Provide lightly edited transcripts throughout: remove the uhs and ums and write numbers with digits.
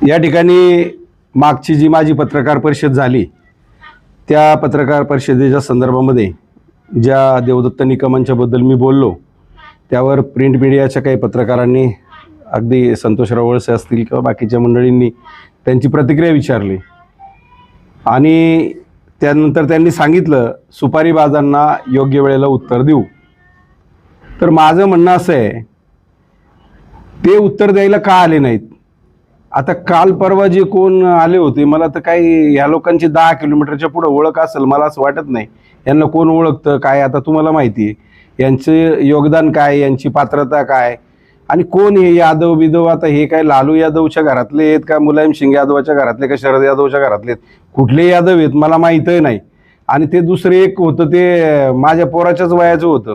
या ठिकाणी मागची जी माझी पत्रकार परिषद झाली त्या पत्रकार परिषदेच्या संदर्भामध्ये ज्या देवदत्त निकमांच्याबद्दल मी बोललो त्यावर प्रिंट मीडियाच्या काही पत्रकारांनी अगदी संतोषराव वळसे असतील किंवा बाकीच्या मंडळींनी त्यांची प्रतिक्रिया विचारली आणि त्यानंतर त्यांनी सांगितलं सुपारीबाजांना योग्य वेळेला उत्तर देऊ। तर माझं म्हणणं असं आहे ते उत्तर द्यायला का आले नाहीत? आता काल परवा जे कोण आले होते मला तर काही ह्या लोकांची 10 किलोमीटरच्या पुढे ओळख असेल मला असं वाटत नाही। यांना कोण ओळखतं काय आता तुम्हाला माहिती आहे, यांचे योगदान काय, यांची पात्रता काय आणि कोण हे यादव बिदव। आता हे काय लालू यादवच्या घरातले आहेत का मुलायम सिंग यादवच्या घरातले का शरद यादवच्या घरातले आहेत? कुठले यादव आहेत मला माहीतही नाही। आणि ते दुसरे एक होतं ते माझ्या पोराच्याच वयाचं होतं,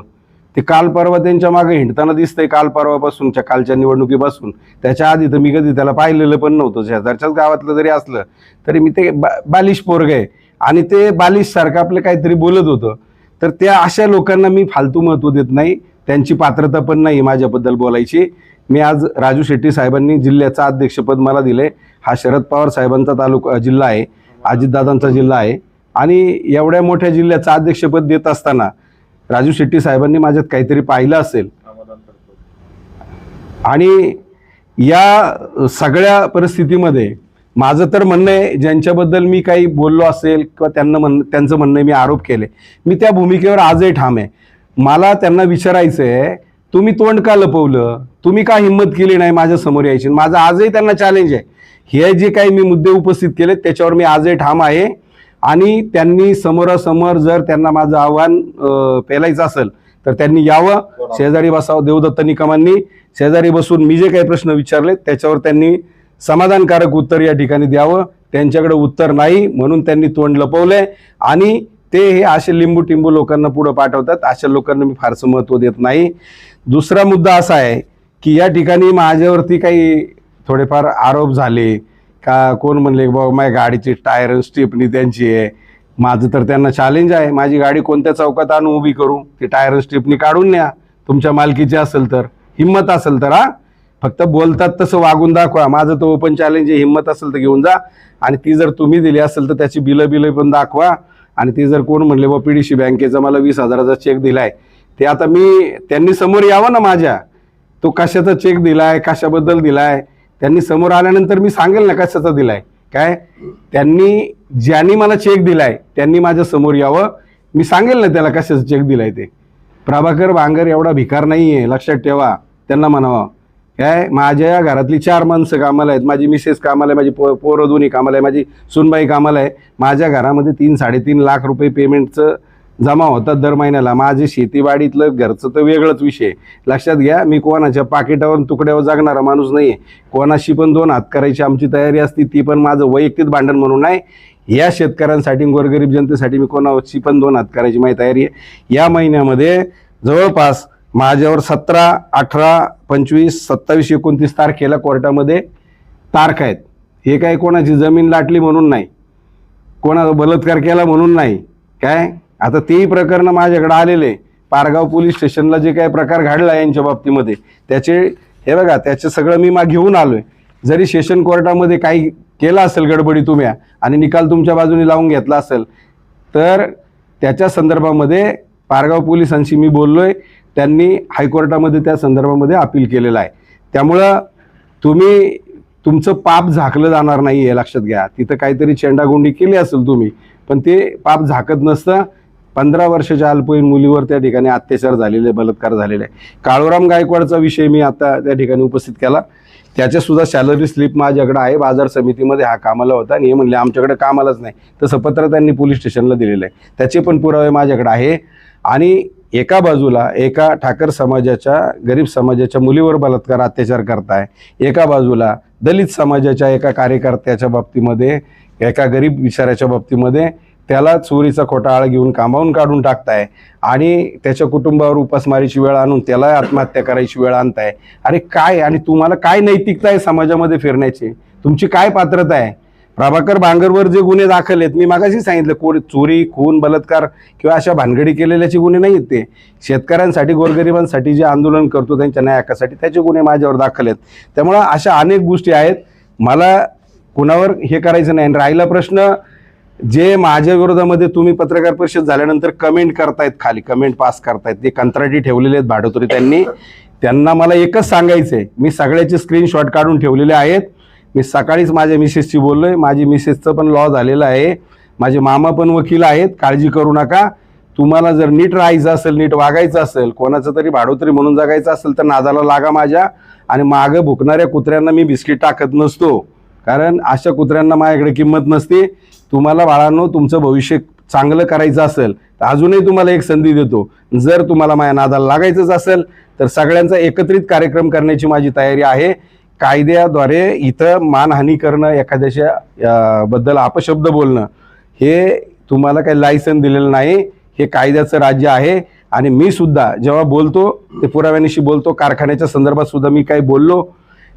ते काल परवा त्यांच्या मागे हिंडताना दिसतंय काल परवापासूनच्या कालच्या निवडणुकीपासून। त्याच्या आधी तर मी कधी त्याला पाहिलेलं पण नव्हतं, शेजारच्याच गावातलं जरी असलं तरी मी ते बालिश पोरग आहे आणि ते बालिश सारखं आपलं काहीतरी बोलत होतं। तर त्या अशा लोकांना मी फालतू महत्त्व देत नाही, त्यांची पात्रता पण नाही माझ्याबद्दल बोलायची। मी आज राजू शेट्टी साहेबांनी जिल्ह्याचं अध्यक्षपद मला दिले, हा शरद पवार साहेबांचा तालुका जिल्हा आहे, अजितदादांचा जिल्हा आहे आणि एवढ्या मोठ्या जिल्ह्याचं अध्यक्षपद देत असताना राजू शेट्टी साहेबांनी माझ्यात काहीतरी पाहिलं असेल। आणि या सगळ्या परिस्थितीमध्ये माझं तर म्हणणं आहे ज्यांच्याबद्दल मी काही बोललो असेल किंवा त्यांचं म्हणणं मी आरोप केले, मी त्या भूमिकेवर आजही ठाम आहे। मला त्यांना विचारायचं आहे तुम्ही तोंड का लपवलं, तुम्ही का हिंमत केली नाही माझ्या समोर यायची? माझं आजही त्यांना चॅलेंज आहे, हे जे काही मी मुद्दे उपस्थित केले त्याच्यावर मी आजही ठाम आहे आणि त्यांनी समोरासमोर जर त्यांना माझं आव्हान पेलायचं असेल तर त्यांनी यावं, शेजारी बसावं। देवदत्त निकमांनी शेजारी बसून मी जे काही प्रश्न विचारले त्याच्यावर त्यांनी समाधानकारक उत्तर या ठिकाणी द्यावं। त्यांच्याकडे उत्तर नाही म्हणून त्यांनी तोंड लपवलंय आणि ते हे असे लिंबू टिंबू लोकांना पुढे पाठवतात, अशा लोकांना मी फारसं महत्त्व देत नाही। दुसरा मुद्दा असा आहे की या ठिकाणी माझ्यावरती काही थोडेफार आरोप झाले का कोण म्हणले बाबा माझ्या गाडीची टायर स्टिपनी त्यांची आहे। माझं तर त्यांना चॅलेंज आहे, माझी गाडी कोणत्या चौकात आणून उभी करू, ती टायर स्टिपनी काढून न्या तुमच्या मालकीची असेल तर, हिंमत असेल तर। फक्त बोलतात तसं वागून दाखवा, माझं तो ओपन चॅलेंज आहे, हिंमत असेल तर घेऊन जा आणि ती जर तुम्ही दिली असेल तर त्याची बिलं पण दाखवा। आणि ती जर कोण म्हणले बा PDC बँकेचा मला 20,000चा चेक दिलाय ते आता त्यांनी समोर यावं ना माझ्या, तो कशाचा चेक दिलाय कशाबद्दल दिलाय त्यांनी समोर आल्यानंतर मी सांगेल ना कशाचा दिलाय काय। ज्यांनी मला चेक दिलाय त्यांनी माझ्या समोर यावं, मी सांगेल ना त्याला कशाचा चेक दिलाय ते। प्रभाकर भांगर एवढा भिकार नाही आहे, लक्षात ठेवा। त्यांना म्हणावं काय माझ्या घरातली 4 माणसं कामाला आहेत, माझी मिसेस कामाला आहे, माझी पोरं दोन्ही कामाला आहे, माझी सुनबाई कामाला आहे। माझ्या घरामध्ये 3-3.5 लाख रुपये पेमेंटचं जमा होतात दर महिन्याला। माझे शेतीवाडीतलं घरचं तर वेगळंच विषय, लक्षात घ्या। मी कोणाच्या पाकिटावर तुकड्यावर जगणारा माणूस नाही आहे, कोणाशी पण 2 हात करायची आमची तयारी असती, ती पण माझं वैयक्तिक भांडण म्हणून नाही। या शेतकऱ्यांसाठी गोरगरीब जनतेसाठी मी कोणाशी पण 2 हात करायची माझी तयारी आहे। या महिन्यामध्ये जवळपास माझ्यावर 17, 18, 25, 27, 29 तारखेला कोर्टामध्ये तारखा आहेत। हे काय कोणाची जमीन लाटली म्हणून नाही, कोणाचा बलात्कार केला म्हणून नाही काय। आता तेही प्रकरण माझ्याकडे आलेले, पारगाव पोलीस स्टेशनला जे काही प्रकार घडला यांच्या बाबतीमध्ये त्याचे हे बघा, त्याचे सगळं मी घेऊन आलोय। जरी सेशन कोर्टामध्ये काही केलं असेल गडबडी तुम्ही आणि निकाल तुमच्या बाजूने लावून घेतला असेल तर त्याच्या संदर्भामध्ये पारगाव पोलिसांशी मी बोललोय, त्यांनी हायकोर्टामध्ये त्या संदर्भामध्ये अपील केलेलं आहे। त्यामुळं तुमचं पाप झाकलं जाणार नाही हे लक्षात घ्या। तिथं काहीतरी चेंडागुंडी केली असेल तुम्ही, पण ते पाप झाकत नसतं। 15 वर्षाच्या अल्पवयीन मुलीवर त्या ठिकाणी अत्याचार झालेले, बलात्कार झालेले आहे। काळूराम गायकवाडचा विषय मी आता त्या ठिकाणी उपस्थित केला, त्याच्यासुद्धा सॅलरी स्लिप माझ्याकडे आहे। बाजार समितीमध्ये हा कामाला होता आणि हे म्हणले आमच्याकडे कामालाच नाही, तसं पत्र त्यांनी पोलीस स्टेशनला दिलेलं आहे, त्याचे पण पुरावे माझ्याकडे आहे। आणि एका बाजूला एका ठाकर समाजाच्या गरीब समाजाच्या मुलीवर बलात्कार अत्याचार करताय, एका बाजूला दलित समाजाच्या एका कार्यकर्त्याच्या बाबतीमध्ये एका गरीब विचाराच्या बाबतीमध्ये त्याला चोरीचा खोटा आळ घेऊन कामावून काढून टाकताय आणि त्याच्या कुटुंबावर उपासमारीची वेळ आणून त्याला आत्महत्या करायची वेळ आणताय। अरे काय, आणि तुम्हाला काय नैतिकता आहे समाजामध्ये फिरण्याची, तुमची काय पात्रता आहे? प्रभाकर भांगरवर जे गुन्हे दाखल आहेत मी मागाशी सांगितलं, चोरी खून बलात्कार किंवा अशा भानगडी केलेल्याचे गुन्हे नाहीत, ते शेतकऱ्यांसाठी गोरगरिबांसाठी जे आंदोलन करतो त्यांच्या न्याय हक्कासाठी त्याचे गुन्हे माझ्यावर दाखल आहेत। त्यामुळे अशा अनेक गोष्टी आहेत। मला कुणावर हे करायचं नाही. आणि राहिला प्रश्न जे माझ्या विरोधामध्ये तुम्ही पत्रकार परिषद झाल्यानंतर कमेंट करतायत, खाली कमेंट पास करतायत, ते कंत्राटी ठेवलेले आहेत भाडोत्री त्यांना मला एकच सांगायचंय, मी सगळ्याचे स्क्रीनशॉट काढून ठेवलेले आहेत. मी सकाळीच माझ्या मिसेसशी बोललोय, माझी मिसेसचं पण लॉ झालेलं आहे, माझे मामा पण वकील आहेत, काळजी करू नका. तुम्हाला जर नीट राहायचं असेल, नीट वागायचं असेल, कोणाचं तरी भाडोत्री म्हणून जगायचं असेल तर नादाला लागा माझ्या. आणि मागं भुकणाऱ्या कुत्र्यांना मी बिस्किट टाकत नसतो, कारण अशा कुत्र्यांना माझ्याकडे किंमत नसते. तुम्हाला बाळांनो तुमचं भविष्य चांगलं करायचं असेल तर अजूनही तुम्हाला एक संधी देतो, जर तुम्हाला माझ्या नादाला लागायचंच असेल तर सगळ्यांचा एकत्रित कार्यक्रम करण्याची माझी तयारी आहे. कायद्याद्वारे इथं मानहानी करणं, एखाद्याच्या बद्दल अपशब्द बोलणं, हे तुम्हाला काही लायसन दिलेलं नाही. हे कायद्याचं राज्य आहे. आणि मी सुद्धा जेव्हा बोलतो ते पुराव्यानिशी बोलतो. कारखान्याच्या संदर्भात सुद्धा मी काही बोललो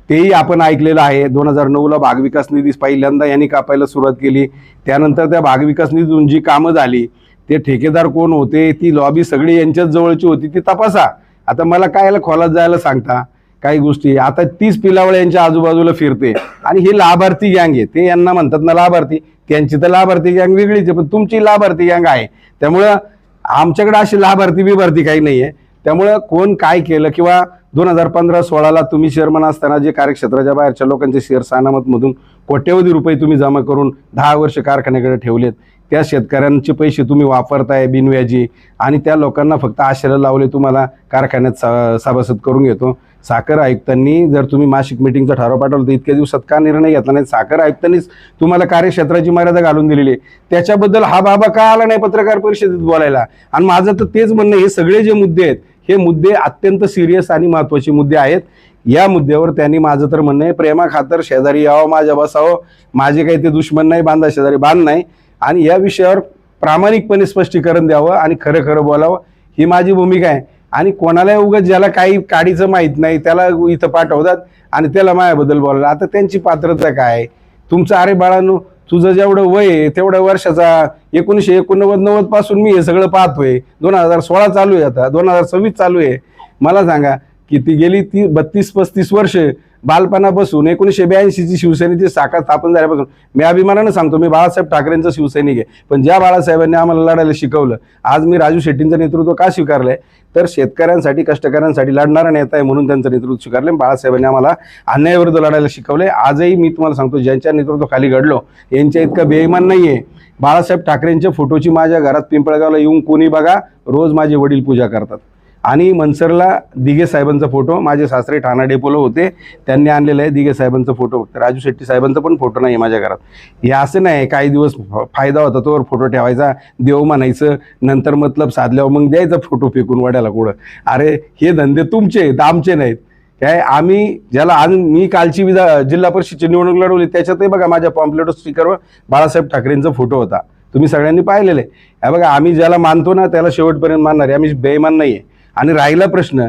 तेही आपण ऐकलेलं आहे. 2009ला भागविकास निधी पहिल्यांदा यांनी कापायला सुरुवात केली. त्यानंतर त्या भागविकास निधीतून जी कामं झाली, ते ठेकेदार कोण होते, ती लॉबी सगळी यांच्याच जवळची होती, ती तपासा. आता मला काय खोलात जायला सांगता काही गोष्टी. आता 30 पिलावळ यांच्या आजूबाजूला फिरते आणि ही लाभार्थी गँग आहे. ते यांना म्हणतात ना लाभार्थी, त्यांची तर लाभार्थी गँग वेगळीच आहे, पण तुमची लाभार्थी गँग आहे. त्यामुळं आमच्याकडे अशी लाभार्थी बिभार्थी काही नाही आहे. त्यामुळं कोण काय केलं, किंवा 2015-16ला तुम्ही चेअरमन असताना जे कार्यक्षेत्राच्या बाहेरच्या लोकांचे शेअर्स अनामतमधून कोट्यवधी रुपये तुम्ही जमा करून 10 वर्ष कारखान्याकडे ठेवलेत, त्या शेतकऱ्यांचे पैसे तुम्ही वापरताय बिनव्याजी, आणि त्या लोकांना फक्त आशेला लावले तुम्हाला कारखान्यात सभासद करून घेतो. साखर आयुक्तांनी जर तुम्ही मासिक मिटिंगचा ठराव पाठवला तर इतक्या दिवसात का निर्णय घेतला नाही? साखर आयुक्तांनीच तुम्हाला कार्यक्षेत्राची मर्यादा घालून दिलेली आहे. त्याच्याबद्दल हा बाबा का आला नाही पत्रकार परिषदेत बोलायला? आणि माझं तर तेच म्हणणं, हे सगळे जे मुद्दे आहेत हे मुद्दे अत्यंत सिरियस आणि महत्त्वाचे मुद्दे आहेत. या मुद्द्यावर त्यांनी, माझं तर म्हणणं आहे, प्रेमा खातर शेजारी यावं, माझ्या बसावं. माझे काही ते दुश्मन नाही, बांधा शेजारी बांध नाही. आणि या विषयावर प्रामाणिकपणे स्पष्टीकरण द्यावं आणि खरं खरं बोलावं, ही माझी भूमिका आहे. आणि कोणाला उगाच ज्याला काही काडीचं माहीत नाही त्याला इथं पाठवतात आणि त्याला माझ्याबद्दल बोलायला. आता त्यांची पात्रता काय? तुमचं, अरे बाळांनो, तुझं जेवढं वय आहे तेवढ्या वर्षाचा, 1989 पासून मी हे सगळं पाहतोय. 2016 चालू आहे, आता 2026 चालू आहे. मला सांगा, किती गेली 32-35 वर्ष बालपणापासून 1982ची शिवसेनेची शाखा स्थापन झाल्यापासून मी अभिमानानं सांगतो, मी बाळासाहेब ठाकरेंचा शिवसैनिक आहे. पण ज्या बाळासाहेबांनी आम्हाला लढायला शिकवलं, आज मी राजू शेट्टींचं नेतृत्व का स्वीकारलंय? तर शेतकऱ्यांसाठी, कष्टकऱ्यांसाठी लढणारा नेता आहे म्हणून त्यांचं नेतृत्व स्वीकारलं. बाळासाहेबांनी आम्हाला अन्यायाविरुद्ध लढायला शिकवलंय. आजही मी तुम्हाला सांगतो, ज्यांच्या नेतृत्वाखाली घडलो यांच्या इतका बेईमान नाहीये. बाळासाहेब ठाकरेंच्या फोटोची माझ्या घरात पिंपळगावला येऊन कोणी बघा, रोज माझे वडील पूजा करतात. आणि मनसरला दिघे साहेबांचा फोटो, माझे सासरे ठाणा डेपोला होते, त्यांनी आणलेला आहे दिघे साहेबांचा फोटो. राजू शेट्टी साहेबांचा पण फोटो नाही माझ्या घरात. हे असं नाही, काही दिवस फायदा होता तोवर फोटो ठेवायचा, देव म्हणायचं, नंतर मतलब साधल्यावर मग द्यायचा फोटो फेकून वड्याला कुठं. अरे हे धंदे तुमचे आहेत, आमचे नाहीत. काय आम्ही ज्याला, आज मी कालची जिल्हा परिषदची निवडणूक लढवली, त्याच्यातही बघा माझ्या पॉम्पलेट स्टिकरवर बाळासाहेब ठाकरेंचा फोटो होता. तुम्ही सगळ्यांनी पाहिलेलं आहे. हे बघा, आम्ही ज्याला मानतो ना त्याला शेवटपर्यंत मानणार आहे, आम्ही बेईमान नाही आहे. आणि राहिला प्रश्न,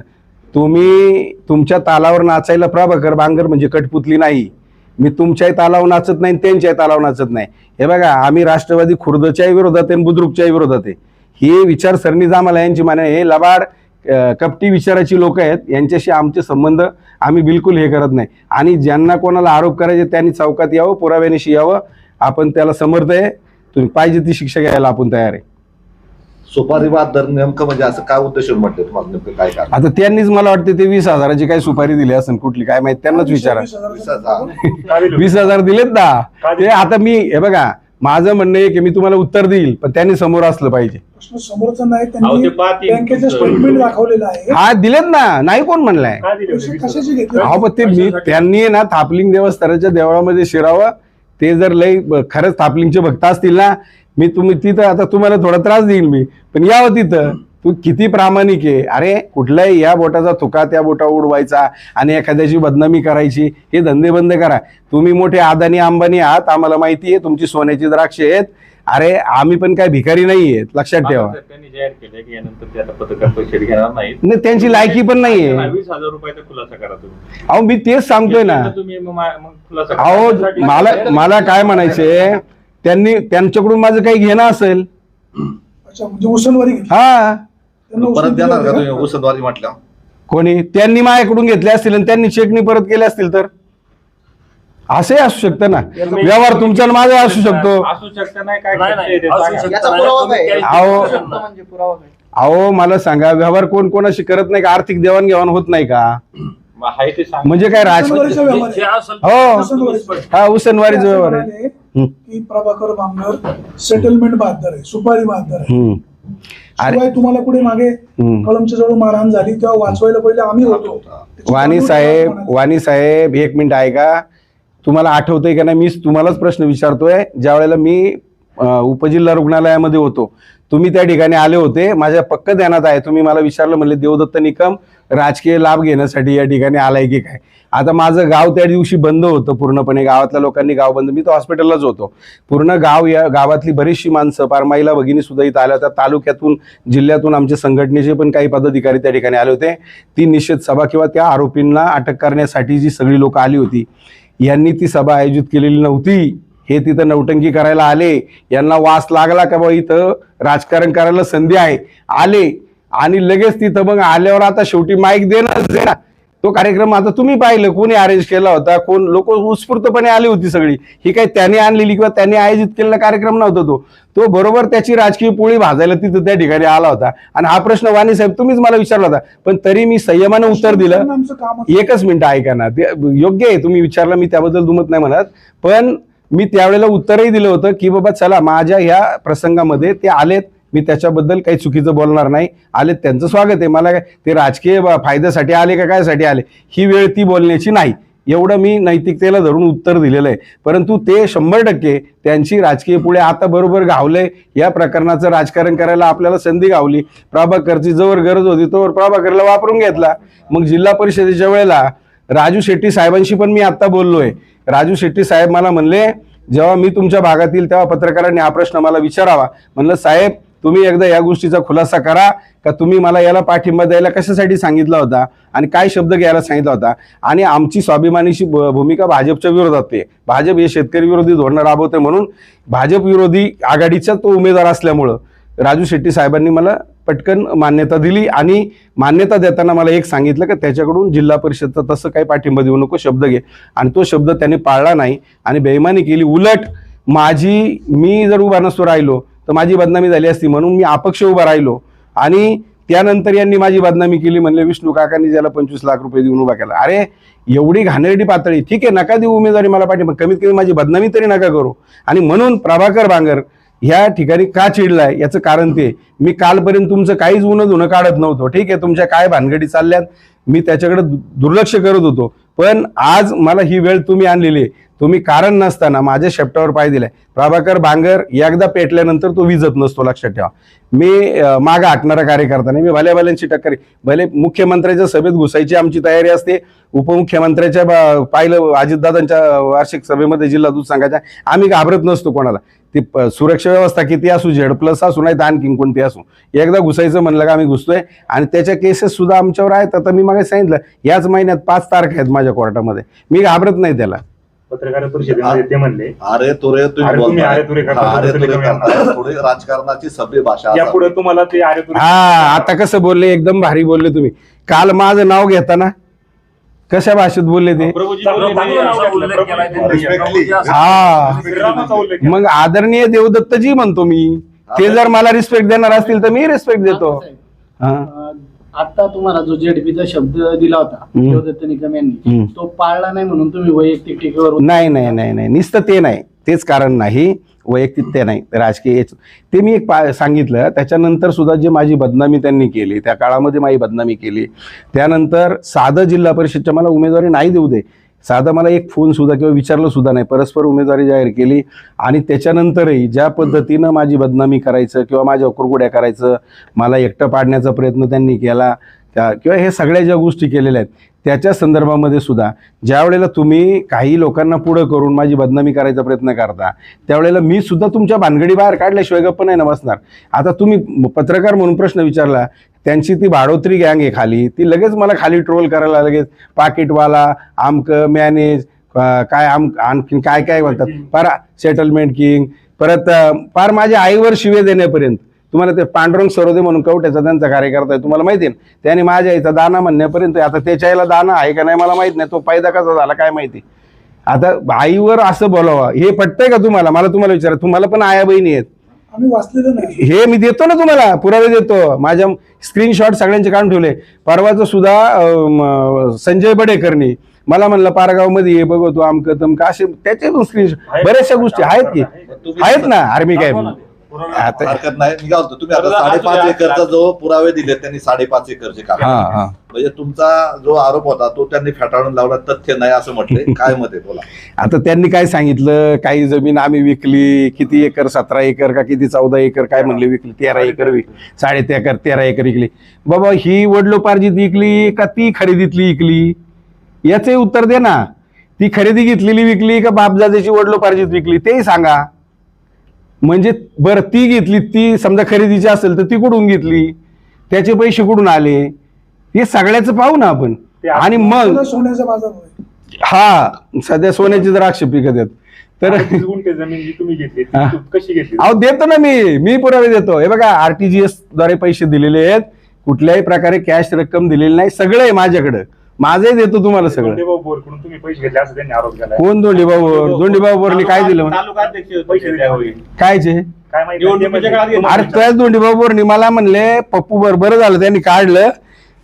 तुम्ही तुमच्या तालावर नाचायला प्रभाकर बांगर म्हणजे कठपुतली नाही. मी तुमच्याही तालावर नाचत नाही, त्यांच्याही तालावर नाचत नाही. हे बघा, आम्ही राष्ट्रवादी खुर्दच्याही विरोधात आहे, बुद्रुकच्याही विरोधात आहे. ही विचारसरणीच आम्हाला यांची माने, हे लबाड कपटी विचाराची लोक आहेत, यांच्याशी आमचे संबंध आम्ही बिलकुल हे करत नाही. आणि ज्यांना कोणाला आरोप करायचे त्यांनी चौकात यावं, पुराव्यानिशी यावं. आपण त्याला समर्थ आहे, तुम्ही पाहिजे ती शिक्षा घ्यायला आपण तयार आहे. सुपारी वाद दर नेमकं म्हणजे असं काय उद्देश म्हटलं तुम्हाला, नेमकं काय कारण? आता त्यांनीच मला वाटते ते 20,000ची काही सुपारी दिली असेल कुठली, काय माहिती, त्यांनाच विचारा. 20,000 दिलेत ना ते. आता मी, हे बघा, माझं म्हणणं आहे की मी तुम्हाला उत्तर देईल, पण त्यांनी समोर असलं पाहिजे. समोरचं नाही, त्यांनी बँकेचं स्टेटमेंट दाखवलेलं आहे. हा दिलेत ना, नाही कोण म्हणलाय? कशाची घेतली? हा, पण ते मी, त्यांनी ना थापलिंग देवस्थानाच्या देवळामध्ये शिरावं. ते जर लई खरंच थापलिंगचे भक्त असतील ना, मी तुम्ही तिथं, आता तुम्हाला थोडा त्रास देईल मी, पण यावं तिथं. तू किती प्रामाणिक आहे. अरे कुठल्याही या बोटाचा थुका त्या बोटा उडवायचा आणि एखाद्याची बदनामी करायची, हे धंदे बंद करा. तुम्ही मोठे अदानी अंबानी आहात, आम्हाला माहिती आहे, तुमची सोन्याची द्राक्षे आहेत. अरे आम्ही पण काय भिकारी नाही आहेत, लक्षात ठेवा. त्यांनी जाहीर केलं की यानंतर ते आता पत्रकार परिषद घेणार नाहीत. नाही, त्यांची लायकी पण नाहीये. 20,000 रुपयाचा खुलासा करा तुम्ही. अहो मी तेच सांगतोय ना. तुम्ही मग खुलासा करा. अहो मला काय म्हणायचंय, त्यांनी, त्यांच्याकडून माझं काही घेणं असेल. अच्छा, म्हणजे उसनवारी घेतली. हा, परत देणार का तुम्ही उसनवारी म्हटलं? कोणी? त्यांनी माझ्याकडून घेतले असतील आणि त्यांनी चेकनी परत केले असतील तर असंही असू शकतं ना, व्यवहार तुमचा आणि माझा असू शकतो. असू शकतं नाही काय नाही, करता नाही, येते असू सांगा. शकतं. याचा पुरावा काय आहे? अहो. म्हणजे पुरावा काय? अहो मला सांगा, व्यवहार कोण कोणाशी करत नाही का? आर्थिक देवाणघेवाण होत नाही का? मग आहे ते सांग. म्हणजे काय राजकीय उसनवारीचा व्यवहार जे आहे. असेल हो. उसनवारीचा. हा उसनवारीचा ते असं व्यवहार आहे. म्हणाले हम्म. की प्रभाकर बांगर सेटलमेंट बहादर आहे, सुपारी बहादर आहे. हम्म. अरे शिवाय तुम्हाला पुढे मागे हम्म. कळमच्या जवळ मारहाण झाली तेव्हा वाचवायला पहिले आम्ही होतो. वाणी साहेब एक मिनिट ऐका. तुम्हाला आठवतंय का नाही, मी तुम्हालाच प्रश्न विचारतोय. ज्या वेळेला मी उपजिल्हा रुग्णालयामध्ये होतो, तुम्ही त्या ठिकाणी आले होते, माझ्या पक्क ध्यानात आहे. तुम्ही मला विचारलं, म्हणले देवदत्त निकम राजकीय लाभ घेण्यासाठी या ठिकाणी आलाय की काय. आता माझं गाव त्या दिवशी बंद होतं पूर्णपणे, गावातल्या लोकांनी गाव बंद, मी तर हॉस्पिटललाच होतो. पूर्ण गाव, या गावातली बरीचशी माणसं, पार महिला भगिनी सुद्धा इथं आल्या होत्या. तालुक्यातून जिल्ह्यातून आमचे संघटनेचे पण काही पदाधिकारी त्या ठिकाणी आले होते. ती निषेध सभा किंवा त्या आरोपींना अटक करण्यासाठी जी सगळी लोक आली होती, यांनी ती सभा आयोजित केलेली नव्हती. हे तिथं नौटंकी करायला आले. यांना वास लागला का बा इथं राजकारण करायला संधी आहे, आले आणि लगेच तिथं मग आल्यावर आता शेवटी माईक देणार. तो कार्यक्रम आता तुम्ही पाहिलं, कोणी अरेंज केला होता, कोण लोक उत्स्फूर्तपणे आली होती सगळी. ही काही त्याने आणलेली किंवा त्यांनी आयोजित केलेला कार्यक्रम नव्हता. तो बरोबर त्याची राजकीय पोळी भाजायला तिथं त्या ठिकाणी आला होता. आणि हा प्रश्न वाणी साहेब तुम्हीच मला विचारला होता, पण तरी मी संयमानं उत्तर दिलं. आमचं काम असतं. एकच मिनिट ऐका ना, ते योग्य आहे, तुम्ही विचारलं, मी त्याबद्दल दुमत नाही म्हणत, पण मी त्यावेळेला उत्तरही दिलं होतं की बाबा चला, माझ्या ह्या प्रसंगामध्ये ते आलेत, मी त्याच्याबद्दल काही चुकीचं बोलणार नाही. आलेत, त्यांचं स्वागत आहे. मला काय ते राजकीय फायद्यासाठी आले का कायसाठी आले, ही वेळ ती बोलण्याची नाही. एवढं मी नैतिकतेला धरून उत्तर दिलेलं आहे. परंतु ते 100% त्यांची राजकीय पुढे आता बरोबर गावलंय. या प्रकरणाचं राजकारण करायला आपल्याला संधी गावली. प्रभाकरची जवळ गरज होती तोवर प्रभाकरला वापरून घेतला. मग जिल्हा परिषदेच्या वेळेला राजू शेट्टी साहेबांशी पण मी आता बोललोय. राजू शेट्टी साहेब मला म्हणले, जेव्हा मी तुमच्या भागातील, तेव्हा पत्रकारांनी हा प्रश्न मला विचारावा. म्हणलं साहेब, तुम्ही एकदा या गोष्टीचा खुलासा करा का तुम्ही मला याला पाठिंबा द्यायला कशासाठी सांगितला होता आणि काय शब्द घ्यायला सांगितला होता. आणि आमची स्वाभिमानीची भूमिका भाजपच्या विरोधात आहे. भाजप हे शेतकरी विरोधी धोरणं राबवते, म्हणून भाजप विरोधी आघाडीचा तो उमेदवार असल्यामुळं राजू शेट्टी साहेबांनी मला पटकन मान्यता दिली. आणि मान्यता देताना मला एक सांगितलं की त्याच्याकडून जिल्हा परिषदचा तसं काही पाठिंबा देऊ नको, शब्द घे. आणि तो शब्द त्याने पाळला नाही आणि बेईमानी केली. उलट मी जर उभा नसतो राहिलो तर माझी बदनामी झाली असती, म्हणून मी अपक्ष उभा राहिलो. आणि त्यानंतर यांनी माझी बदनामी केली. म्हणले विष्णू काकांनी ज्याला 25 लाख रुपये देऊन उभा केला. अरे एवढी घाणेरडी पातळी, ठीक आहे, नका देऊ उमेदवारी मला पाठिंबा, कमीत कमी माझी बदनामी तरी नका करू. आणि म्हणून प्रभाकर बांगर ह्या ठिकाणी का चिडलाय याचं कारण ते, मी कालपर्यंत तुमचं काहीच धुणं काढत नव्हतो. ठीक आहे, तुमच्या काय भानगडी चालल्यात मी त्याच्याकडे दुर्लक्ष करत होतो. पण आज मला ही वेळ तुम्ही आणलेली आहे. तुम्ही कारण नसताना माझ्या शेपटावर पाय दिलाय. प्रभाकर बांगर एकदा पेटल्यानंतर तो विजत नसतो, लक्षात ठेवा. मी मागं हटणारा कार्यकर्ता नाही. मी भल्याची टक्कर, भले मुख्यमंत्र्याच्या सभेत घुसायची आमची तयारी असते. उपमुख्यमंत्र्याच्या पाहिलं अजितदादांच्या वार्षिक सभेमध्ये जिल्हा दूध संघाच्या, आम्ही घाबरत नसतो कोणाला. ती सुरक्षा व्यवस्था किती असू, Z+ असू, नाही तर आणखीन कोणती असू, एकदा घुसायचं म्हणलं का आम्ही घुसतोय. आणि त्याच्या केसेस सुद्धा आमच्यावर आहेत. आता मी मागे सांगितलं, याच महिन्यात 5 तारखा आहेत माझ्या कोर्टामध्ये. मी घाबरत नाही त्याला. पत्रकार परिषदेमध्ये ते म्हणले, अरे तुरे तुम्ही तुम्ही बोलताय. अरे तुरे करता, अरे तुरे तुम्ही करताय. थोडी राजकारणाची सभ्य भाषा यापुढे तुम्हाला ते अरे तुरे हा, आता कसं बोलले, एकदम भारी बोलले तुम्ही. काल माझं नाव घेताना कशा भाषेत बोलले ते. प्रभूजी चांगलं बोलले नाव ते- उल्लेख केलाय त्यांनी. Respectfully. हा, श्रीरामाचा उल्लेख केला. मग आदरणीय देवदत्तजी म्हणतो मी. ते जर मला रिस्पेक्ट देणार असतील तर मी रिस्पेक्ट देतो. हा. आता तुम्हाला जो जेडपीचा शब्द दिला होता देवदत्त निकम यांनी, तो पाळला नाही म्हणून तुम्ही वैयक्तिक टीकेवर नाही नाही नाही नाही, नुसतं ते नाही, तेच कारण नाही, वैयक्तिक ते नाही, राजकीय ते मी एक सांगितलं. त्याच्यानंतर सुद्धा जे माझी बदनामी त्यांनी केली, त्या काळामध्ये माझी बदनामी केली, त्यानंतर साधं जिल्हा परिषदच्या मला उमेदवारी नाही देऊ दे, साधं मला एक फोन सुद्धा किंवा विचारलं सुद्धा नाही, परस्पर उमेदवारी जाहीर केली. आणि त्याच्यानंतरही ज्या पद्धतीनं माझी बदनामी करायचं किंवा माझ्या कुरगुड्या करायचं, मला एकटं पाडण्याचा प्रयत्न त्यांनी केला, किंवा हे सगळ्या ज्या गोष्टी केलेल्या आहेत त्याच्या संदर्भामध्ये सुद्धा ज्या वेळेला तुम्ही काही लोकांना पुढं करून माझी बदनामी करायचा प्रयत्न करता, त्यावेळेला मी सुद्धा तुमच्या भानगडी बाहेर काढल्याशिवाय गप्प नाही ना बसणार. आता तुम्ही पत्रकार म्हणून प्रश्न विचारला, त्यांची ती भाडोत्री गँग आहे खाली, ती लगेच मला खाली ट्रोल करायला, लगेच पाकिटवाला, आमकं मॅनेज, काय आणखीन काय काय म्हणतात, पार सेटलमेंट किंग, परत पार माझ्या आईवर शिवे देण्यापर्यंत. तुम्हाला ते पांडुरंग सरोदे म्हणून कवट्याचा त्यांचा कार्यकर्ता आहे, तुम्हाला माहिती आहे ना, त्याने माझ्या आईचा दाना म्हणण्यापर्यंत, आता त्याच्या आईला दाना आहे का नाही मला माहित नाही, तो पैदा कसा झाला काय माहिती. आता आईवर असं बोलावं हे पटतंय का तुम्हाला? मला तुम्हाला विचारा, तुम्हाला पण आया बहिणी आहेत, आम्ही वाचलेलं नाही. हे मी देतो ना तुम्हाला, पुरावे देतो, माझ्या स्क्रीनशॉट सगळ्यांचे काढून ठेवले. परवाचं सुद्धा संजय बडेकरनी मला म्हणलं पारगावमध्ये ये बघतो आमकं तमकं, असे त्याचे पण स्क्रीनशॉट बऱ्याचशा गोष्टी आहेत की आहेत ना. आर्मी काय आता हरकत नाही. मी काय बोलतो, तुम्ही आता 5.5 एकरचा जो पुरावे दिले त्यांनी 5.5 एकरचे काम, हा म्हणजे तुमचा जो आरोप होता तो त्यांनी फेटाळून लावला, तथ्य नाही असं म्हटलंय. काय मत आहे बोला? आता त्यांनी काय सांगितलं, काही जमीन आम्ही विकली, किती एकर, 17 एकर का किती 14 एकर काय म्हणले विकली, 13 एकर विकली, 13.5 एकर विकली. बाबा ही वडिलोपार्जित विकली का ती खरेदीतली विकली, याचे उत्तर दे ना. ती खरेदी घेतलेली विकली का बापजादेची वडिलोपार्जित विकली तेही सांगा. म्हणजे बरं ती घेतली, ती समजा खरेदीची असेल तर ती कुठून घेतली, त्याचे पैसे कुठून आले, हे सगळ्याचं पाहू ना आपण. आणि मग सोन्याचा बाजार होय. हा सध्या सोन्याची जर आक्षेप पिकत आहेत तर 38 गुंठे जमीन जी तुम्ही घेतली ती कशी घेतली? अहो देतो ना मी पुरावे देतो. हे बघा RTGS द्वारे पैसे दिलेले आहेत, कुठल्याही प्रकारे कॅश रक्कम दिलेली नाही, सगळं आहे माझ्याकडं, माझंही देतो तुम्हाला सगळं. दोंडेभाऊ बोरकडून तुम्ही पैसे घेतले असं त्यांनी आरोप केला. कोण दोंडीबाबू बोरने काय दिलं म्हणा? तालुका अध्यक्ष पैसे त्यावेळी. कायचे? काय माहिती निवडणुकीच्या काळात घेतले. अरे त्याच दोंडीबाबू बोरने मला म्हणले पप्पू बोर, बरं झालं त्यांनी काढलं,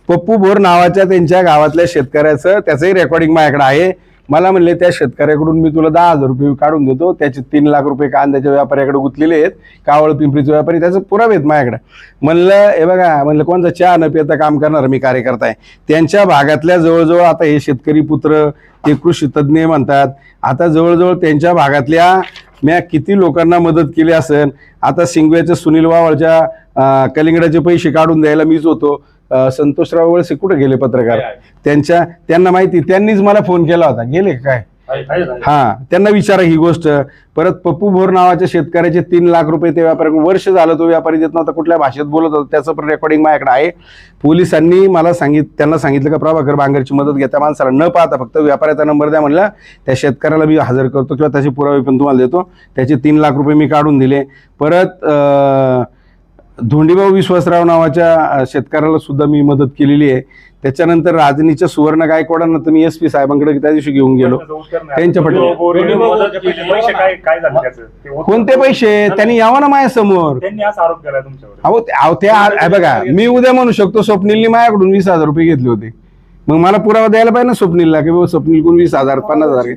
पप्पू बोर नावाच्या त्यांच्या गावातल्या शेतकऱ्याचं त्याचंही रेकॉर्डिंग माझ्याकडे आहे. मला म्हणले त्या शेतकऱ्याकडून मी तुला 10,000 रुपये काढून देतो, त्याचे 3 लाख रुपये कांद्याच्या व्यापाऱ्याकडे गुंतलेले आहेत, कावळ पिंपरीचे व्यापारी, त्याचं पुरावे आहेत माझ्याकडे. म्हणलं हे बघा, म्हणलं कोणता चहा न पिता काम करणार मी कार्यकर्ता आहे. त्यांच्या भागातल्या जवळजवळ आता हे शेतकरी पुत्र ते कृषी तज्ज्ञ म्हणतात, आता जवळजवळ त्यांच्या भागातल्या मी किती लोकांना मदत केली असेल. आता सिंगव्याच्या सुनील वावळच्या कलिंगडाचे पैसे काढून द्यायला मीच होतो. संतोषराव वळसे कुठे गेले पत्रकार, त्यांना माहिती, त्यांनीच मला फोन केला होता, गेले काय? हा, त्यांना विचारा ही गोष्ट. परत पप्पू भोर नावाच्या शेतकऱ्याचे 3 लाख रुपये ते व्यापारी, वर्ष झालं तो व्यापारी देत नव्हता, कुठल्या भाषेत बोलत होता, त्याचं पण रेकॉर्डिंग माझ्याकडे आहे. पोलिसांनी मला त्यांना सांगितलं का प्रभाकर बांगरची मदत घ्या, त्या माणसाला न पाहता फक्त व्यापाऱ्याचा नंबर द्या म्हणलं, त्या शेतकऱ्याला मी हजर करतो किंवा त्याचे पुरावे पण तुम्हाला देतो. त्याचे 3 लाख रुपये मी काढून दिले. परत धोंडीभाऊ विश्वासराव नावाच्या शेतकऱ्याला सुद्धा मी मदत केलेली आहे. त्याच्यानंतर राजनीच्या सुवर्ण गायकवाडांना तर मी SP साहेबांकडे त्या दिवशी घेऊन गेलो, त्यांच्या पैसे काय झालं त्याचं? कोणते पैसे त्यांनी यावं ना माझ्या समोर. त्यांनी असा आरोप केला तुमच्यावर. अहो ते बघा, मी उद्या म्हणू शकतो स्वप्नीलनी माझ्याकडून 20,000 रुपये घेतले होते, मग मला पुरावा द्यायला पाहिजे ना स्वप्नीलला की बाबा स्वप्नील कोण 20,000 50,000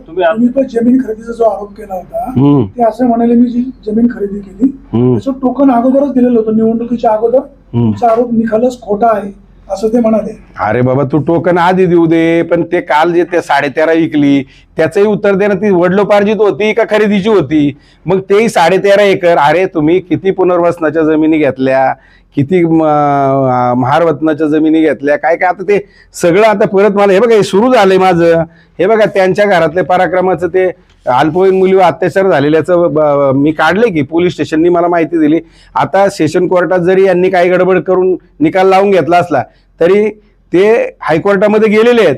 तुम्ही तो जमीन खरेदीचा जो आरोप केला होता ते असं म्हणाले मी जी जमीन खरेदी केली त्याचं टोकन अगोदरच दिलेलं होतं, निवडणुकीच्या अगोदर. तुमचा आरोप निखालच खोटा आहे असं ते म्हणाले. अरे बाबा तू टोकन आधी देऊ दे, पण ते काल जे ते 13.5 विकली त्याचंही उत्तर दे ना, ती वडिलोपार्जित होती का खरेदीची होती? मग तेही 13.5 एकर. अरे तुम्ही किती पुनर्वसनाच्या जमिनी घेतल्या, किती महारवतनाच्या जमिनी घेतल्या, काय काय, आता ते सगळं आता परत मला हे बघा हे सुरू झालंय माझं. हे बघा त्यांच्या घरातले पराक्रमाचं ते अल्पवयीन मुलीवर अत्याचार झालेल्याचं मी काढले की पोलीस स्टेशननी मला माहिती दिली. आता सेशन कोर्टात जरी यांनी काही गडबड करून निकाल लावून घेतला असला तरी ते हायकोर्टामध्ये गेलेले आहेत.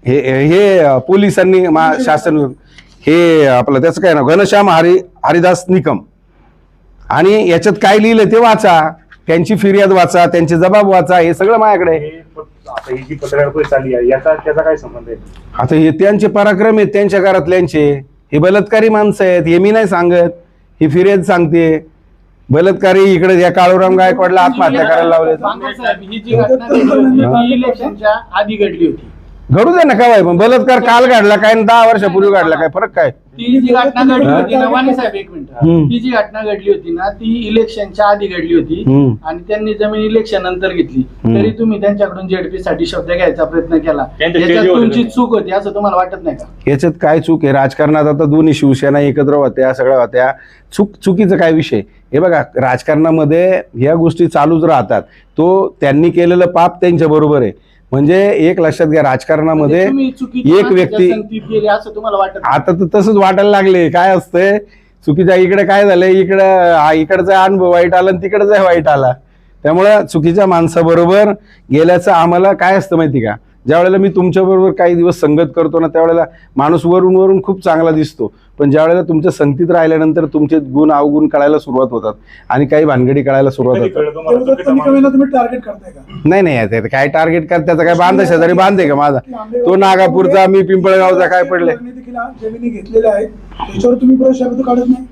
हे पोलिसांनी शासन हे आपलं त्याचं काय ना घनश्याम हरिदास निकम, आणि याच्यात काय लिहिलं ते वाचा, त्यांची फिर्याद वाचा, त्यांचे जबाब वाचा, हे सगळं माझ्याकडे आहे. आता ही जी पत्रकार परिषद आली आहे त्याचा काय संबंध आहे? आता हे त्यांचे पराक्रम आहेत, त्यांच्या घरातल्यांचे, हे बलात्कारी माणसं आहेत, हे मी नाही सांगत, ही फिर्याद सांगते. बलात्कारी इकडे या काळूराम गायकवाडला आत्महत्या करायला लावले. ही जी घटना घडली होती ती इलेक्शनच्या आधी घडली होती. घडू दे ना काय, पण बलात्कार काल घडला काय 10 वर्षापूर्वी घडला काय, फरक काय? ती जी घटना घडली होती ना, वाणी साहेब एक मिनिट, ती जी घटना घडली होती ना ती इलेक्शनच्या आधी घडली होती आणि त्यांनी जमीन इलेक्शन नंतर घेतली. तरी तुम्ही त्यांच्याकडून ZP साठी शब्द घ्यायचा प्रयत्न केला, याच्यात तुमची चूक होती असं तुम्हाला वाटत नाही का? याच्यात काय चूक आहे? राजकारणात आता दोन्ही शिवसेना एकत्र होत्या, सगळ्या होत्या, चुकीचा काय विषय? हे बघा राजकारणामध्ये ह्या गोष्टी चालूच राहतात. तो त्यांनी केलेलं पाप त्यांच्या बरोबर आहे. म्हणजे एक लक्षात घ्या, राजकारणामध्ये एक व्यक्ती असं तुम्हाला वाटत? आता तर तसंच वाटायला लागले. काय असतंय चुकीच्या इकडे काय झालंय, इकडचा अनुभव वाईट आला आणि तिकडचा वाईट आला, त्यामुळं चुकीच्या माणसाबरोबर गेल्याचं आम्हाला काय असतं माहिती का, ज्यावेळेला मी तुमच्याबरोबर काही दिवस संगत करतो ना, त्यावेळेला माणूस वरून वरून खूप चांगला दिसतो, पण ज्यावेळेला तुमच्या संगतीत राहिल्यानंतर तुमचे गुण अवगुण कळायला सुरुवात होतात आणि काही भानगडी कळायला सुरुवात कधी होतात. कळलं तुम्हाला तेवढं चुकीचा कमी माणूस? कमीला तुम्ही टार्गेट करताय का? नाही नाही, ते काय टार्गेट कर, त्याचा काय बांध शेजारी बांध आहे का माझा? तो नागापूरचा, मी पिंपळगावचा, काय पडले? देखील जमिनी घेतलेल्या आहेत, त्याच्यावर तुम्ही परत शब्द काढत नाही.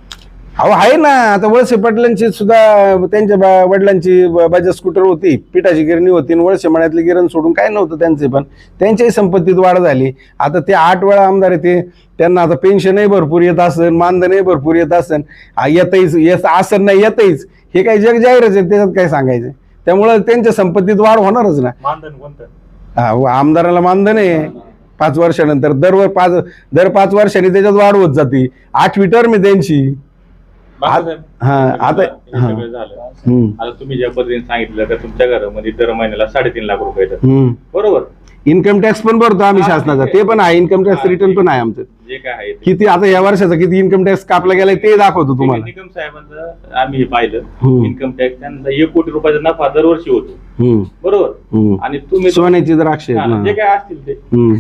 अहो आहे ना, आता वळसे पाटलांची सुद्धा त्यांच्या वडिलांची बजाज स्कूटर होती, पिठाची गिरणी होती, आणि वळसे मळ्यातली गिरण सोडून काय नव्हतं त्यांचे, पण त्यांच्याही संपत्तीत वाढ झाली. आता ते 8 वेळा आमदार आहे, ते त्यांना आता पेन्शनही भरपूर येत असेल, मानधनही भरपूर येत असेल, येत असं नाही येतच, हे काही जग जाहीरच आहे, त्याच्यात काय सांगायचं. त्यामुळं त्यांच्या संपत्तीत वाढ होणारच ना. मानधन कोणतं? हा, आमदाराला मानधन आहे 5 वर्षानंतर, दर 5 वर्षांनी त्याच्यात वाढ होत जाते. 8वी टर्म आहे त्यांची. बाबासाहेब, हा, आता हे सगळं झालं. आता तुम्ही ज्या पद्धतीने सांगितलं का तुमच्या घरामध्ये दर महिन्याला 3.5 लाख रुपये येतात, बरोबर? इन्कम टॅक्स पण भरतो आम्ही शासनाचा, ते पण आहे, इन्कम टॅक्स रिटर्न पण आहे आमचं. जे काय आहे ते. किती आता या वर्षाचा किती इन्कम टॅक्स कापला गेलाय ते दाखवतो तुम्हाला. निकम साहेबांचं आम्ही हे पाहिलं, इन्कम टॅक्स त्यांचा 1 कोटी रुपयाचा नफा दरवर्षी होतो, बरोबर? आणि तुम्ही सोन्याची द्राक्ष आहेत हा, ना. जे काय असतील ते,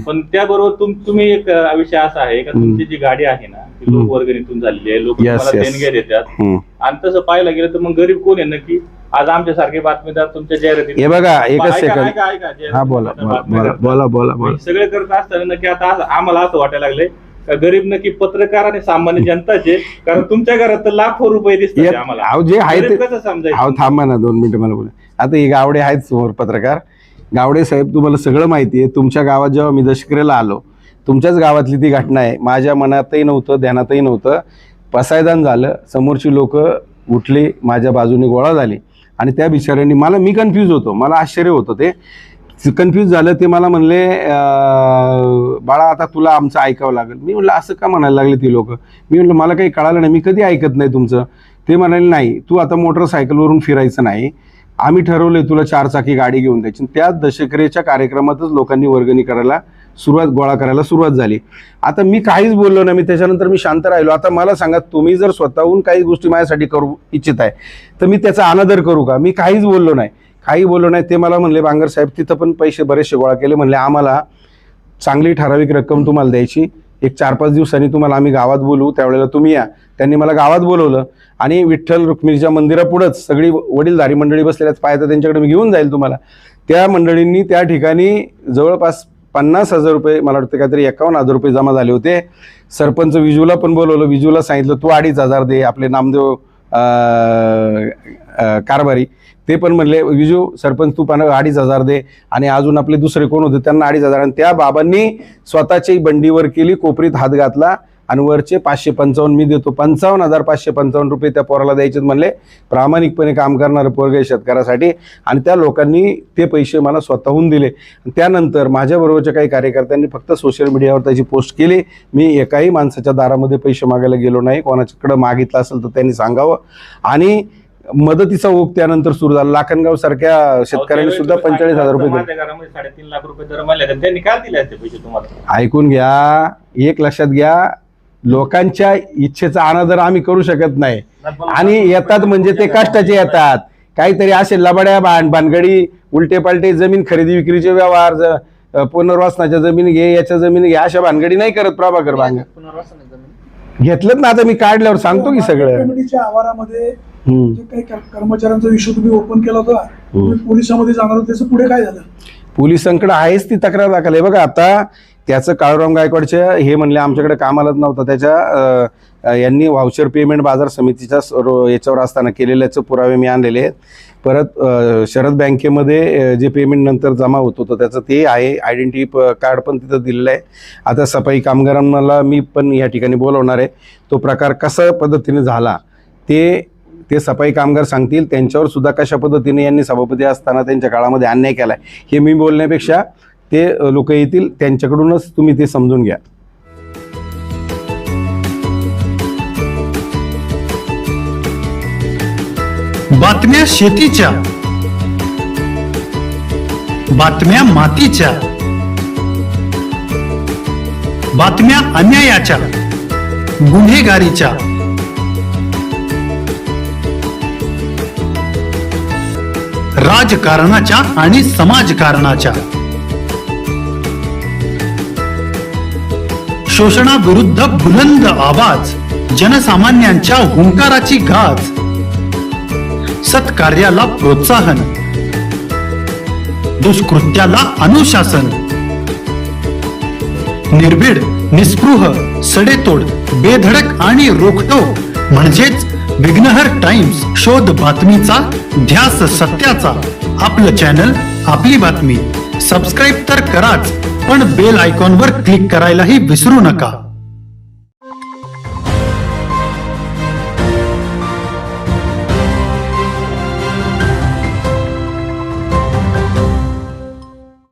पण त्याबरोबर तुम्ही एक विषय असा आहे का तुमची जी गाडी आहे ना ती लोक वर्गणीतून झालेली आहे, लोक Yes, तुम्हाला yes. देणग्या देतात, आणि तसं पाहायला गेलं तर मग गरीब कोण आहे नक्की? आज आमच्यासारखे बातमीदार तुमच्या जाहिराती, हे बघा, एकच ऐका, सेकंड. ऐका, ऐका, जाहिराती हा, बोला बातम्या बोला बोला बोला. सगळे करत असताना नक्की आता आम्हाला असं वाटायला लागलंय का गरीब नक्की पत्रकार आणि सामान्य जनताचे, कारण तुमच्या घरात तर लाखो रुपये दिसतात आम्हाला. अहो, जे आहे गरीब ते कसं समजायचं? अहो, थांबा ना 2 मिनिटं मला बोला. आता हे गावडे आहेत समोर पत्रकार. गावडे साहेब, तुम्हाला सगळं माहिती आहे. तुमच्या गावात जेव्हा मी दशकरेला आलो, तुमच्याच गावातली ती घटना आहे. माझ्या मनातही नव्हतं, ध्यानातही नव्हतं. पसायदान झालं, समोरची लोक उठली, माझ्या बाजूने गोळा झाली, आणि त्या बिचाऱ्यांनी मी कन्फ्यूज होतो, मला आश्चर्य होतं. ते कन्फ्यूज झालं. ते मला म्हणले, बाळा आता तुला आमचं ऐकावं लागेल. मी म्हटलं असं का म्हणायला लागले ती लोक? मी म्हटलं मला काही कळालं नाही, मी कधी ऐकत नाही तुमचं. ते म्हणाले नाही, तू आता मोटरसायकलवरून फिरायचं नाही, आम्ही ठरवलंय तुला 4 चाकी गाडी घेऊन द्यायची. त्या दशकरेच्या कार्यक्रमातच लोकांनी वर्गणी करायला गोळा करायला सुरुवात झाली. आता मी काहीच बोललो नाही, मी त्याच्यानंतर मी शांत राहिलो. आता मला सांगा, तुम्ही जर स्वतःहून काही गोष्टी माझ्यासाठी करू इच्छित आहे तर मी त्याचा अनादर करू का? मी काहीच बोललो नाही, काही बोललो नाही. ते मला म्हणले, बांगर साहेब, तिथं पण पैसे बरेचसे गोळा केले. म्हणले आम्हाला चांगली ठराविक रक्कम तुम्हाला द्यायची, एक 4-5 दिवसांनी तुम्हाला आम्ही गावात बोलवू, त्यावेळेला तुम्ही या. त्यांनी मला गावात बोलवलं, आणि विठ्ठल रुक्मिणीच्या मंदिरापुढंच सगळी वडीलधारी मंडळी बसलेल्याच पाहिजे, त्यांच्याकडे मी घेऊन जाईल तुम्हाला. त्या मंडळींनी त्या ठिकाणी जवळपास 50,000 रुपये, मला वाटतं काहीतरी 51,000 रुपये जमा झाले होते. सरपंच विजूला पण बोलवलं, विजूला सांगितलं तू 2,500 दे. आपले नामदेव कारभारी ते पण म्हणले, विजू सरपंच तू 2,500 दे. आणि अजून आपले दुसरे कोण होते त्यांना 2,500. आणि त्या बाबांनी स्वतःची बंडीवर केली, कोपरीत हात घातला, आणि वरचे 555 मी देतो. 55,555 रुपये त्या पोराला द्यायचे म्हणले. प्रामाणिकपणे काम करणारं पोरग आहे शेतकऱ्यासाठी. आणि त्या लोकांनी ते पैसे मला स्वतःहून दिले. त्यानंतर माझ्याबरोबरच्या काही कार्यकर्त्यांनी फक्त सोशल मीडियावर त्याची पोस्ट केली. मी एकाही माणसाच्या दारामध्ये पैसे मागायला गेलो नाही. कोणाच्याकडं मागितलं असेल तर त्यांनी सांगावं. आणि मदतीचा ओघ त्यानंतर सुरू झाला. लाखनगाव सारख्या शेतकऱ्यांनी सुद्धा 45,000 रुपये दिले. माझ्या घरामध्ये 3.5 लाख रुपये दर महिन्याला, त्यांनी काय दिले असते पैसे तुम्हाला? ऐकून घ्या, एक लक्षात घ्या, लोकांच्या इच्छेचा अनादर आम्ही करू शकत नाही. आणि येतात म्हणजे ते कष्टाचे येतात. काहीतरी असे लबाड्या भानगडी, उलटे पालटे जमीन खरेदी विक्रीचे व्यवहार, पुनर्वसनाच्या जमीन घे, याच्या जमीन घे, अशा भानगडी नाही करत प्रभाकर बांगर. घेतलं ना, आता मी काढल्यावर सांगतो की सगळं. कमिटीच्या आवारामध्ये जे काही कर्मचाऱ्यांचा इश्यू तुम्ही ओपन केला होता, तुम्ही पोलिसांमध्ये जाणार होते, त्याचं पुढे काय झालं? पोलिसांकडे आहेच ती तक्रार दाखल आहे. बघा, आता त्याचं काळूराम गायकवाडच्या हे म्हणले आमच्याकडे कामालाच नव्हता. त्याच्या यांनी व्हाउचर पेमेंट बाजार समितीच्या याच्यावर असताना केलेल्याचे पुरावे मी आणलेले आहेत. परत शरद बँकेमध्ये जे पेमेंट नंतर जमा होत होतं त्याचं ते आहे. आयडेंटिटी कार्ड पण तिथं दिलेलं आहे. आता सफाई कामगारांना मी पण या ठिकाणी बोलवणार आहे. तो प्रकार कशा पद्धतीने झाला ते सफाई कामगार सांगतील. त्यांच्यावर सुद्धा कशा पद्धतीने यांनी सभापती असताना त्यांच्या काळामध्ये अन्याय केला आहे हे मी बोलण्यापेक्षा ते लोक येतील, त्यांच्याकडूनच तुम्ही ते समजून घ्या. बातम्या शेतीच्या, बातम्या मातीच्या, बातम्या अन्यायाच्या, गुन्हेगारीच्या, राजकारणाच्या आणि समाजकारणाच्या, शोषणाविरुद्ध बुलंद आवाज, जनसामान्यांच्या हुंकाराची गाज, सत्कार्याला प्रोत्साहन, दुष्कृत्याला अनुशासन, निर्भीड, निस्पृह, सडेतोड, बेधडक आणि रोखटोक म्हणजेच विघ्नहर टाइम्स. शोध बातमीचा, ध्यास सत्याचा. आपलं चॅनल, आपली बातमी. सबस्क्राईब तर कराच, पण बेल आयकॉनवर क्लिक करायलाही विसरू नका.